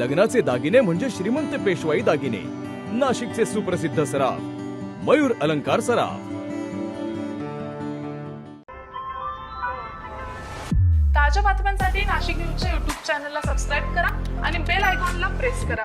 लग्नाचे दागिने म्हणजे श्रीमंत पेशवाई दागिने. नाशिकचे सुप्रसिद्ध सराफ मयूर अलंकार सराफ. ताज्या बातम्यांसाठी नाशिक न्यूजच्या YouTube चॅनलला सबस्क्राईब करा आणि बेल आयकॉनला प्रेस करा.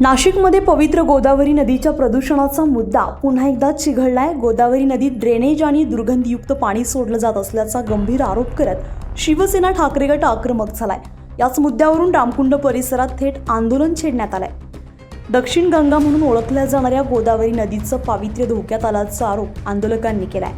नाशिकमध्ये पवित्र गोदावरी नदीच्या प्रदूषणाचा मुद्दा पुन्हा एकदा चिघळलाय. गोदावरी नदीत ड्रेनेज आणि दुर्गंधीयुक्त पाणी सोडलं जात असल्याचा गंभीर आरोप करत शिवसेना ठाकरे गट आक्रमक झालाय. याच मुद्द्यावरून रामकुंड परिसरात थेट आंदोलन छेडण्यात आलंय. दक्षिण गंगा म्हणून ओळखल्या जाणाऱ्या गोदावरी नदीचं पावित्र्य धोक्यात आल्याचा आरोप आंदोलकांनी केलाय.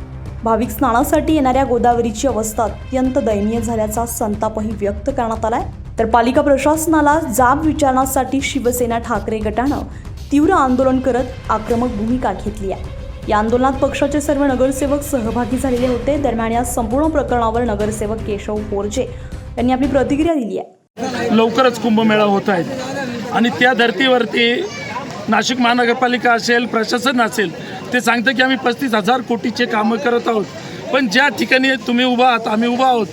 भाविक स्नानासाठी येणाऱ्या गोदावरीची अवस्था अत्यंत दयनीय झाल्याचा संतापही व्यक्त करण्यात आलाय. तर पालिका प्रशासनाला जाब विचारण्यासाठी शिवसेना ठाकरे गटानं तीव्र आंदोलन करत आक्रमक भूमिका घेतली आहे. या आंदोलनात पक्षाचे सर्व नगरसेवक सहभागी झालेले होते. दरम्यान या संपूर्ण प्रकरणावर नगरसेवक केशव पोरजे यांनी आपली प्रतिक्रिया दिली आहे. लवकरच कुंभमेळा होत आहे आणि त्या धर्तीवरती नाशिक महानगरपालिका असेल, प्रशासन असेल, ते सांगतं की आम्ही 35,000 कोटीचे कामं करत आहोत. पण ज्या ठिकाणी तुम्ही उभा आहात, आम्ही उभा आहोत,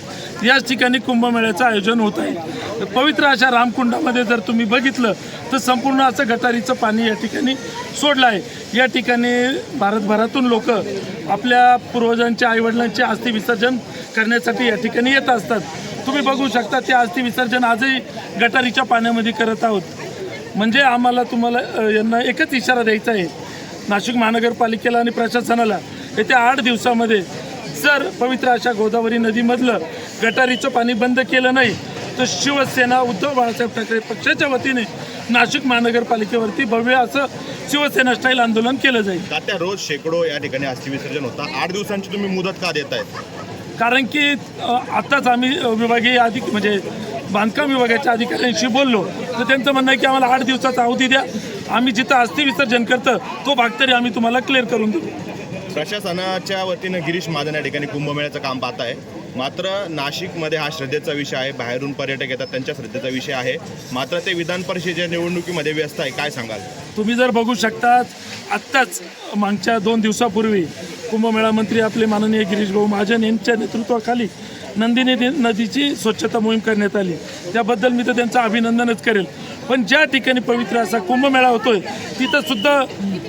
याच ठिकाणी कुंभमेळ्याचं आयोजन होत आहे. पवित्र अशा रामकुंडामध्ये जर तुम्ही बघितलं तर संपूर्ण असं गटारीचं पाणी या ठिकाणी सोडलं आहे. या ठिकाणी भारतभरातून लोक आपल्या पूर्वजांच्या आईवडिलांचे अस्थि विसर्जन करण्यासाठी या ठिकाणी येत असतात. तुम्ही बघू शकता ते अस्थि विसर्जन आजही गटारीच्या पाण्यामध्ये करत आहोत. म्हणजे आम्हाला तुम्हाला यांना एकच इशारा द्यायचा आहे, नाशिक महानगरपालिकेला आणि प्रशासनाला, येत्या 8 दिवसामध्ये जर पवित्र अशा गोदावरी नदीमधलं गटारीचं पाणी बंद केलं नाही तर शिवसेना उद्धव बाळासाहेब ठाकरे पक्षाच्या वतीने नाशिक महानगरपालिकेवरती भव्य असं शिवसेना स्टाईल आंदोलन केलं जाईल. त्या रोज शेकडो या ठिकाणी अस्थि विसर्जन होता. 8 दिवसांची तुम्ही मुदत का देत आहेत? कारण की आत्ताच आम्ही विभागीय म्हणजे बांधकाम विभागाच्या अधिकाऱ्यांशी बोललो तर त्यांचं म्हणणं आहे की आम्हाला 8 दिवसाचा अवधी द्या, आम्ही जिथं अस्थि विसर्जन करतं तो भाग तरी आम्ही तुम्हाला क्लिअर करून देऊ. प्रशासनाच्या वतीनं गिरीश महाजन या ठिकाणी कुंभमेळ्याचं काम पाहत आहे. मात्र नाशिकमध्ये हा श्रद्धेचा विषय आहे, बाहेरून पर्यटक येतात त्यांच्या श्रद्धेचा विषय आहे. मात्र ते विधान परिषदेच्या निवडणुकीमध्ये व्यस्त आहे. काय सांगाल? तुम्ही जर बघू शकता, आत्ताच मागच्या 2 दिवसापूर्वी कुंभमेळा मंत्री आपले माननीय गिरीश भाऊ महाजन यांच्या नेतृत्वाखाली नंदिनी नदीची स्वच्छता मोहीम करण्यात आली. त्याबद्दल मी तर त्यांचं अभिनंदनच करेल. पण ज्या ठिकाणी पवित्र असा कुंभमेळा होतोय तिथं सुद्धा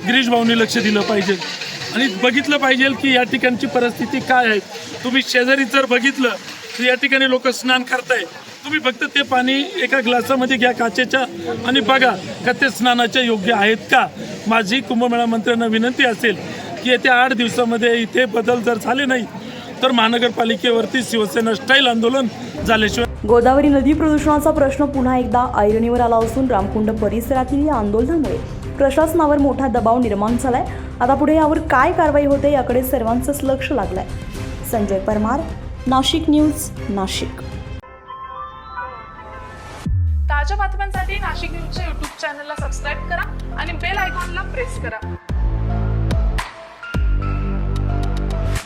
गिरीश भाऊंनी लक्ष दिलं पाहिजे आणि बघितलं पाहिजे की या ठिकाणची परिस्थिती काय आहे. तुम्ही शेजारी जर बघितलं तर या ठिकाणी लोक स्नान करताय. तुम्ही फक्त ते पाणी एका ग्लासामध्ये घ्या काचेच्या आणि बघा का ते स्नानाच्या योग्य आहेत का. माझी कुंभमेळा मंत्र्यांना विनंती असेल की येत्या 8 दिवसामध्ये इथे बदल जर झाले नाही तर महानगरपालिकेवरती शिवसेना स्टाईल आंदोलन झाल्याशिवाय. गोदावरी नदी प्रदूषणाचा प्रश्न पुन्हा एकदा ऐरणीवर आला असून रामकुंड परिसरातील या आंदोलनामुळे प्रशासनावर मोठा दबाव निर्माण झालाय. आता पुढे यावर काय कारवाई होते याकडे सर्वांचंच लक्ष लागलंय. संजय परमार, नाशिक न्यूज, नाशिक. ताज्या बातम्यांसाठी नाशिक न्यूजच्या YouTube चॅनलला सबस्क्राईब करा आणि बेल आयकॉनला प्रेस करा.